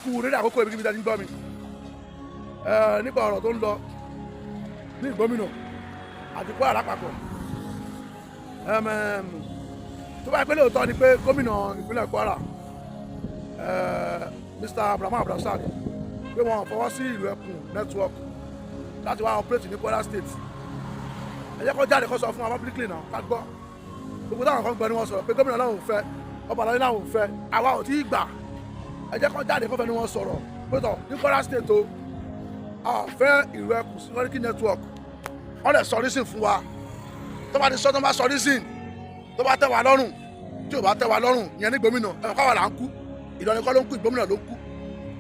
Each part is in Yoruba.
kú nílẹ̀ àkókò ibi kíbi tá a ti ń gbọ́ mi nípa ọ̀rọ̀ tó ń lọ ní gómìnà àti Kwara lápapọ̀ tó bá pẹ́ lóòótọ́ ni pé gómìnà ìpínlẹ̀ Kwara Mr. Abdulrahman Abdulrasaq pé wọ́n fọwọ́ sí ìlú ẹkùn network láti wá operate ní Kwara state ẹ jẹ́ kó jáde kó sọ fún wa publicly náà ká gbọ́ gbogbo táwọn kan gbọ́ ni wọ́n sọ̀rọ̀ pé gómìnà náà ò fẹ́ ọba àlàyé náà ò fẹ́ àwa ò tí ì gbà ẹ jẹ́ kó jáde kó fẹ́ ni wọ́n sọ̀rọ̀ pé tọ̀ ní Kwara state o a fẹ́ ìlú ẹkùn security network wọ́n lè sọ reason fún wa tó bá ti sọ tó bá sọ reason tó bá tẹ́ wa lọ́rùn tí ò bá tẹ́ wa lọ́rùn ìyẹn ní gómìnà ẹ̀ káwa là ń kú Ìlọrin kọ́ ló ń kú gómìnà ló ń kú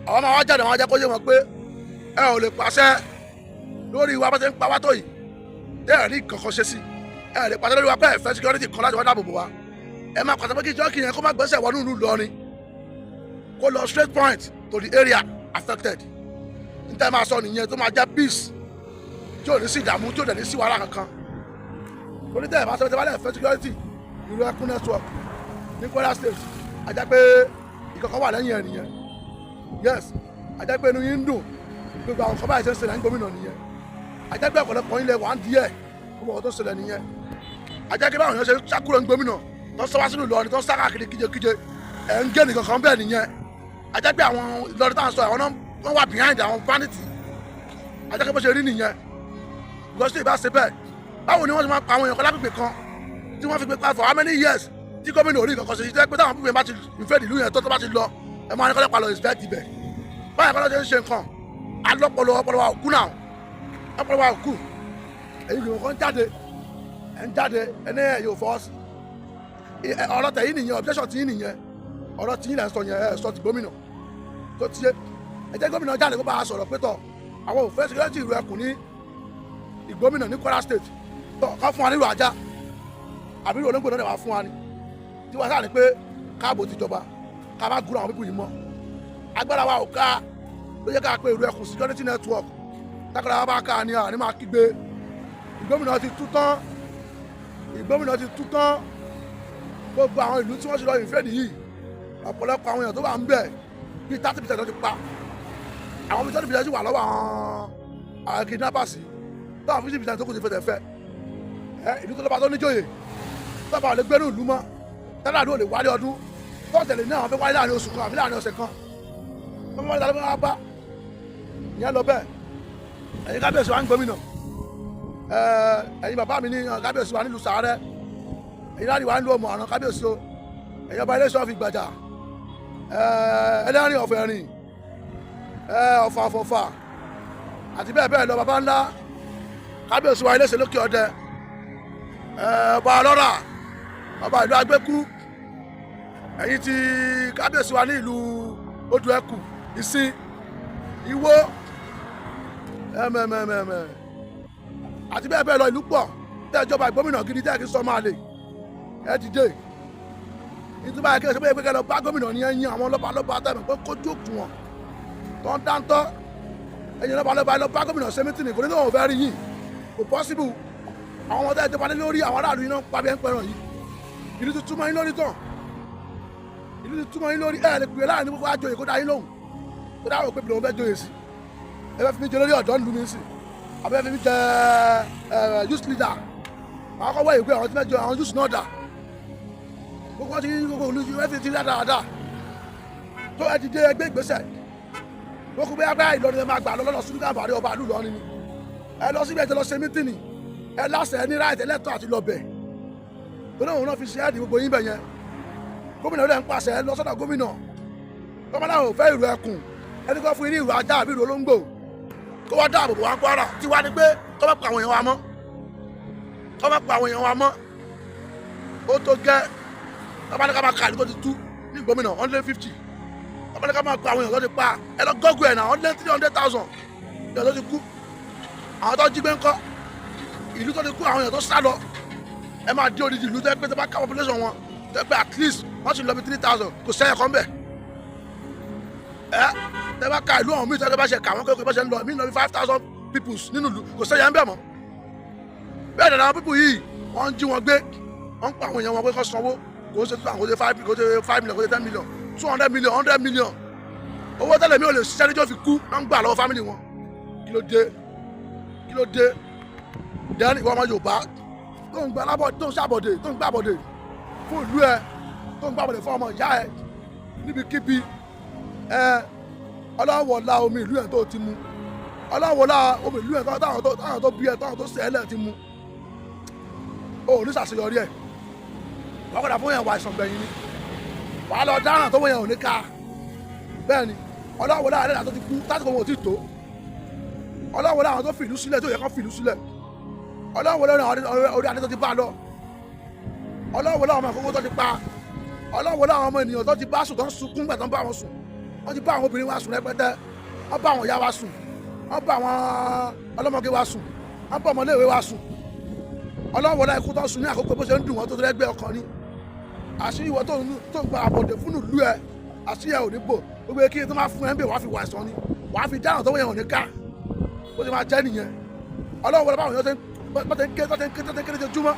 àwọn máa wá jáde wọn á jẹ́ kó yé wọn pé ẹ ò lè pàṣẹ lórí wa bá ti ń pa wá tó yìí tẹ́ ẹ̀ rí kankan ṣe sí ẹ lè pàṣẹ lórí wa pé ẹ fẹ́ security kan láti wá dáàbò bò wá ẹ máa pàṣẹ pé kí jọ́ọ̀kì yẹn kó má gbẹ́sẹ̀ wọnú ìlú Ìlọrin kó lọ straight point to the area affected níta ẹ máa sọ nìyẹn tó máa jẹ́ peace tí ò ní sí ìdààmú tí ò dẹ̀ ní sí wàhálà kankan torí tẹ́ ẹ bá sọ pé tẹ́ bá lè fẹ́ security ìlú ẹkùn network ní Kwara state ajá pé ìkọ̀kọ̀ wà lẹ́yìn ẹ̀ nìyẹn yes ajá pé inú yín ń dùn gbogbo àwọn kọ́bá ìṣẹ́ ń ṣẹlẹ̀ ní gómìnà nìyẹn ajá pé ọ̀pọ̀lọpọ̀ ilẹ̀ wà ń díẹ̀ gbogbo ọ̀tọ̀ ṣẹlẹ̀ nìyẹn ajá pé báwọn èèyàn ṣe ṣàkúrò ní gómìnà tó ń sọ wá sínú Ìlọrin tó ń sá káàkiri kíjekíje ẹ̀ ń gé nìkan kan bẹ́ẹ̀ nìyẹn ajá pé àwọn Ìlọrin táwọn sọ àwọn náà wà behind àwọn vanity ajá pé bó ṣe rí nìyẹn because tí ì bá ṣe bẹ́ẹ̀ báwo ni wọ́n ti máa pa àwọn èèyàn kan lágbègbè kan tí wọ́n fi gbé pa for how many years tí gómìnà orí kankan ṣe jẹ́ pé táwọn pípé bá ti ìfẹ́ ìlú yẹn tó bá ti lọ ẹ máa ní kọ́lẹ́ palọ̀ ìsìbẹ́ ibẹ̀ báyìí kọ́lẹ́ ṣe ń ṣe nǹkan alọ́pọ̀lọ́ ọpọlọ wa òkú náà ọpọlọ wa òkú èyí kò kàn jáde ẹ̀ ń jáde ẹni ẹ̀ yóò fọwọ́ sí ọ̀rọ̀ tẹ̀yìn nìyẹn objection tí yín nìyẹn ọ̀rọ̀ tí yín lẹ́ sọ yẹn ẹ̀ sọ ti gómìnà tó ti yé ẹ jẹ́ gómìnà jáde kó bá a sọ̀rọ̀ pé tọ̀ àwọn òfẹ́ security ìlú ẹkùn ní ìgbómìnà ní Kwara state tọ̀ ká fún wa nílùú ajá àbí olóńgbò náà wà fún wa ni tí wọ́n sáà ní pé káàbò tìjọba ká má gúrò àwọn pípù yìí mọ́ agbára wa ò ká ló yẹ ká pé ìlú ẹkùn security network tákàrà wa bá ká ní àní máa kígbe ìgbómìnà ti tú tán gbogbo àwọn ìlú tí wọ́n ṣe lọ ìfẹ́ nìyí ọ̀pọ̀lọpọ̀ àwọn èèyàn tó wà ń bẹ̀ bí 30% ló ti pa àwọn bí 30% sì wà lọ́wọ́ àwọn kidnappers táwọn 50% tó kù ti fẹ́ ìlú tó lọ́ba tó níjòyè tọ́ba ò lè gbẹ́rù ìlú mọ́ tẹ́lá ló lè wálé ọdún tọ́tẹ̀lẹ̀ ní àwọn fẹ́ wáyé láàrin oṣù kan àbí láàrin ọ̀sẹ̀ kan wọ́n mọ́ ìdálẹ́fẹ́ wá bá ìyẹn lọ bẹ́ẹ̀ ẹ̀yin kábíyèsí wa ń gómìnà ẹ̀yin bàbá mi ní kábíyèsí wa nílùú Sàárẹ̀ ẹ̀yin láti wà ń lo ọmọ ọ̀ràn kábíyèsí o ẹ̀yin ọba iléeṣẹ́ ọ̀fìn Ìgbàjà ẹlẹ́rìn ọ̀fẹ́ rìn ọ̀fà ọ̀fọ̀fà àti bẹ́ẹ̀ bẹ́ẹ̀ lọ bàbá ńlá kábíyèsí wa iléeṣẹ́ lókè ọdẹ ọba ọlọ́rà ọba ìlú agbẹ́kú ẹ̀yin ti kábíyèsí wa ní ìlú odò ẹkù ìsìn ìwó àti bẹ́ẹ̀ bẹ́ẹ̀ lọ ìlú pọ̀ tẹ́ ìjọba ìgbómìnà gidi tẹ́ kí sọ máa lè ẹ dìde nítorí báyìí kí ẹ pé kẹ́ lọ bá gómìnà ní ẹ̀yìn àwọn lọ́ba tẹ̀mẹ̀ pé kó jókòó wọn tó ń dáńtọ́ ẹ̀yìn lọ́ba lọ bá gómìnà sẹ́mítìnì kò ní tó wọn fẹ́ rí yìí kò pọ́sibù àwọn ọmọdé ìjọba ní lórí àwọn aráàlú iná pàbí ẹ̀ ń pẹ̀ràn yìí ìlú ti túmọ̀ yín lórí tán ìlú ti túmọ̀ yín lórí ẹ̀ lè pè láàrin gbogbo àjòyè kó dá yín lóhùn kó dá rò pé bìlọ̀ wọn fẹ́ joyè sí ẹ fẹ́ fi mí jẹ lórí ọ̀dọ́ nílùú mi sí àbẹ́ fẹ́ fi mí jẹ youth leader àwọn akọ́wọ́ ìwé àwọn tí mẹ́jọ àwọn youth náà dà gbogbo wọn ti gbogbo olú ẹ fi ti rí dáadáa tó ẹ ti dé ẹgbẹ́ ìgbésẹ̀ gbogbo bẹ́ẹ̀ bá Ìlọrin ẹ máa gbà lọ́nà sùdúkà àbárí ọba àlù lọ́rin ni ẹ lọ síbi ẹ ti lọ ṣe mítìnì ẹ lásẹ̀ ẹ ní ráìtì ẹlẹ́tọ̀ àti lọ́bẹ̀ torí òun náà fi ṣe ẹ́ẹ̀dì gbogbo yín bẹ̀ yẹn gómìnà rẹ̀ ń pàṣẹ ẹ lọ sọ́dọ̀ gómìnà gómìnà ò fẹ́ ìlú ẹkùn ẹni kó fún yín ní ìlú ajá àbí ìlú olóńgbò kó wá dáàbò bò wá Kwara tí wá ní pé kó má pa àwọn èèyàn wa mọ́ ó tó gẹ́ ọba ní ká máa ka ìlú tó ti tú ní gómìnà 150 ọba ní ká máa pa àwọn èèyàn tó ti pa ẹ lọ gọ́gù ẹ̀ náà 300,000 èèyàn tó ti kú àwọn tó jí gbé ńkọ́ ìlú tó ti kú àwọn èèyàn tó sá lọ ẹ máa dé odidi ìlú tó pé tó bá ká population wọn tó pé at least wọ́n sì lọ bí 3,000 kò sẹ́yìn kan bẹ̀ tẹ́ bá ka ìlú ọ̀hún mi tó bá ṣe kà wọ́n kékeré bá ṣe ń lọ mí lọ bí 5,000 peoples nínú ìlú kò sẹ́yìn ń bẹ̀ mọ́ bẹ́ẹ̀ dàda àwọn people yìí wọ́n ń jí wọn gbé wọ́n ń pa àwọn èèyàn wọn pé kó sanwó kò ṣe 2 kò ṣe 5 million kò ṣe 10 million 200 million 100 million owó tẹ́lẹ̀ mi ò lè ṣiṣẹ́ níjọ́ fi kú wọ́n ń gbà lọ́wọ́ fámìlì wọn kí ló dé dẹ́ni ìwọ ọmọ Yorùbá tó ń gba lábọ̀ tó ń ṣàbọ̀dè tó ń gbàbọ̀dè fún ìlú ẹ tó ń gbàbọ̀dè fún ọmọ ìyá ẹ níbikíbi ọlọ́wọ́lá omi ìlú ẹ tó ti mu ọlọ́wọ́lá omi ìlú ẹ táwọn tó bí ẹ táwọn tó sẹ́lẹ̀ ti mu o ò ní ṣàṣeyọrí ẹ wọ́n kọ́dà fún yẹn wà àìsàn gbẹ̀yìn ni wàá lọ dáràn tó wọ́n yẹn ò ní ká bẹ́ẹ̀ ni ọlọ́wọ́lá àrẹ́dà tó ti kú tásìkò wọn ò tí tó ọlọ́wọ́lá àwọn tó fìlú sílẹ̀ tó yẹ kán fìlú sílẹ̀ ọlọ́wọ́lá orí adé tó ti bá lọ ọlọ́wọ́lá àwọn àkókò tó ti pa ọlọ́wọ́lá àwọn ọmọ ènìyàn tó ti bá sùn tó ń sunkún gbà tó ń bá wọn sùn wọ́n ti bá àwọn obìnrin wa sùn rẹpẹtẹ wọ́n bá àwọn ìyá wa sùn wọ́n bá àwọn ọlọ́mọge wa sùn wọ́n bá ọmọléèwé wa sùn ọlọ́wọ́lá ikú tó ń sun ní àkókò bó ṣe ń dùn wọ́n tó rẹ́gbẹ́ ọkàn ni àṣírí ìwọ tó ń gba àbọ̀dẹ̀ fún ìlú ẹ àṣírí ẹ ò ní bò gbogbo kí tó máa fún ẹ ń bè wàá fi wà ẹ̀sán ni wàá fi dáhùn tó wọ́n yẹn ò ní ká bó ṣe máa jẹ́ nìyẹn ọlọ́wọ́lá báwọn yẹn tó ń ké lójoojúmọ́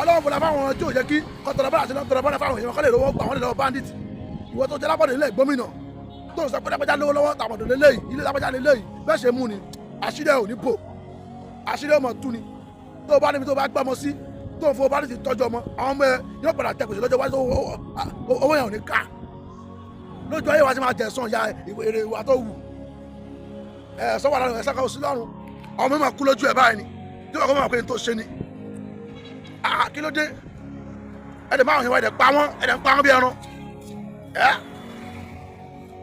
ọlọ́wọ́lá báwọn ọjọ́ yẹ kí kọ́tọ̀rọ̀ bá àti lọ́tọ̀rọ̀ bá fáwọn èèyàn kọ́lé lọ́wọ́ gbà wọ́n lè lọ́wọ́ bandit ìwọ tó jẹ́ lábọ̀dẹ̀ nílẹ̀ gómìnà tó ń sọ pé lápẹ́já lówó lọ́wọ́ tàbọ̀dọ̀ lélẹ́yìí ilé lápẹ́já lélẹ́yìí bẹ́ẹ̀ ṣe mú ni àṣírí ẹ ò ní bò àṣírí ẹ mọ̀ tú ni tó bá níbi tó bá gbọ́mọ sí tó ń fowó bá ní ti tọ́jú ọmọ àwọn ọmọ ẹ yóò padà tẹ gbèsè lọ́jọ́ wájú owó yẹn ò ní ká lójú ayé wa ti máa jẹ̀sán ya èrè ìwà tó wù ẹ sọ́wọ́ àlọ́ ẹ̀ sáka òsì lọ́rùn ọmọ mi máa kú lójú ẹ̀ báyìí ni tí wọ́n kọ́ máa pé n tó ṣe ni kí ló dé ẹ̀dẹ̀ máa ń wá ẹ̀dẹ̀ pa wọ́n bí ẹran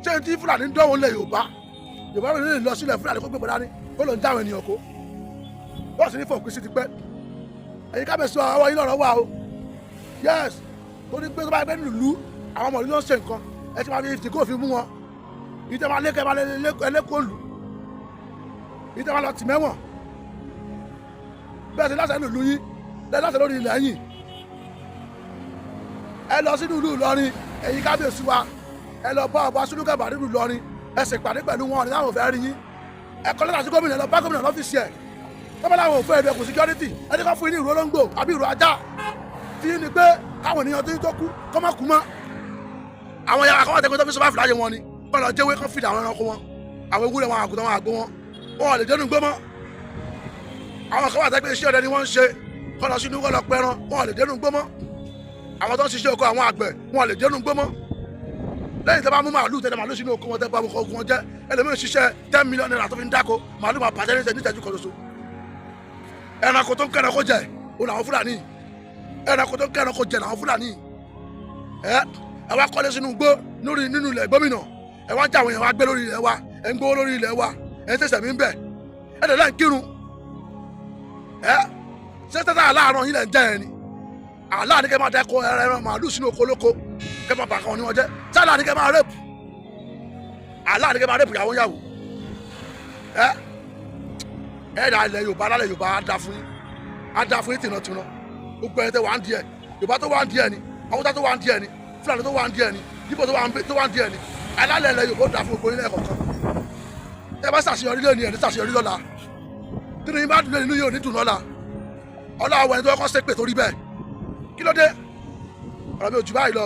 ṣé tí Fúlàní ń dánwò lẹ̀ Yorùbá lè lọ sílẹ̀ Fúlàní kó gbé bọ̀dá ní ó lọ ń dáwọn ènìyàn kó wọ́n sì ní fòkú sí ti pẹ́ ẹ̀yin ká bẹ̀ sọ ọwọ́ yín lọ́rọ̀ wà o yes tó ní pé tó bá gbé nílùú àwọn ọmọ ìlú ló ń ṣe nǹkan ẹ ti máa fi kó fi mú wọn ìtẹ́ máa lékẹ́ máa ẹlẹ́kọ̀ọ́ lù ìtẹ́ máa lọ tì mẹ́wọ̀n bẹ́ẹ̀ sì láṣẹ nílùú yín láṣẹ lórí ilẹ̀ yìí ẹ lọ sínú ìlú Ìlọrin ẹ̀yin ká bẹ̀ sí wa ẹ lọ bá ọba Sùnúkẹ́ Bàrí Ìlọrin ẹ sì pàdé pẹ̀lú wọn ní àwọn òfẹ́ rí yín ẹ kọ́ lẹ́tà sí gómìnà lọ bá gómìnà lọ́fíìsì ẹ̀ tọ́pọ̀ láwọn òfin ẹ̀dùn ẹ̀kùn security ẹni kan fún yín ní ìró olóńgbò àbí ìró ajá tí ní pé káwọn ènìyàn tó kú kọ́ má kú mọ́ àwọn yàrá kan wà tẹ́gbẹ́ tó fi survive láyé wọn ni wọ́n lọ jẹ́wé kan fìdí àwọn ẹranko wọn àwọn ewúrẹ́ wọn àgùntàn wọn àgbo wọn wọn lè dénú gbé mọ́ àwọn kan wà tẹ́gbẹ́ iṣẹ́ ọdẹ ni wọ́n ń ṣe kọ́ lọ sínú kọ́ lọ pẹran wọn lè dénú gbé mọ́ àwọn tó ń ṣiṣẹ́ oko àwọn àgbẹ̀ wọn lè dénú gbé mọ́ lẹ́yìn tẹ́ bá mú màálù tẹ́lẹ̀ màálù sínú oko wọn tẹ́ bá wọn kọ́ wọn jẹ́ ẹlòmíràn ṣiṣẹ́ 10 million naira tó fi ń dáko màálù máa bàjẹ́ níṣẹ́jú kan ṣoṣo ẹranko tó ń kẹ́ranko jẹ òun làwọn Fúlàní ẹranko tó ń kẹ́ranko jẹ làwọn Fúlàní ẹ wá kọ́lé sínú igbó nínú ilẹ̀ gómìnà ẹ wá ń jáwé yẹn wá gbé lórí ilẹ̀ wa ẹ ń gbówó lórí ilẹ̀ wa ẹ ń tẹ̀sẹ̀ mí ń bẹ̀ ẹ dẹ̀ lẹ́yìn kírun ṣé tẹ́tẹ́ aláàárọ̀ yín lẹ̀ ń jẹ́ ẹ ni aláàní kẹ́ máa dẹ́kọ̀ ẹran màálù sínú oko olóko kẹ́ máa bàkàn ní wọn jẹ́ ṣé aláàní kẹ́ máa rẹ́pù aláàní kẹ́ máa rẹ́pù ìyàwó yàwó ẹ̀rọ alẹ́ Yorùbá alẹ́ Yorùbá á dá fún yín tìǹtìǹtì gbogbo ẹni tẹ́ wà ń di ẹ̀ Yorùbá tó wà ń di ẹ̀ ni Haúsá tó wà ń di ẹ̀ ni Fúlàní tó wà ń di ẹ̀ ni Ìgbò tó wà ń di ẹ̀ ni alálẹ̀ ilẹ̀ Yorùbá ó dá fún gbogbo ilé ẹ̀kọ̀ọ̀kan ẹ bá ṣàṣeyọrí lónìí ẹ̀ ní ṣàṣeyọrí lọ́la tí ni bá dùn nínú yóò ní dùn lọ́la ọlọ́wọ́ ẹni tó kọ́ ṣépè torí bẹ́ẹ̀ kí ló dé ọ̀rọ̀ mi ò jù báyìí lọ.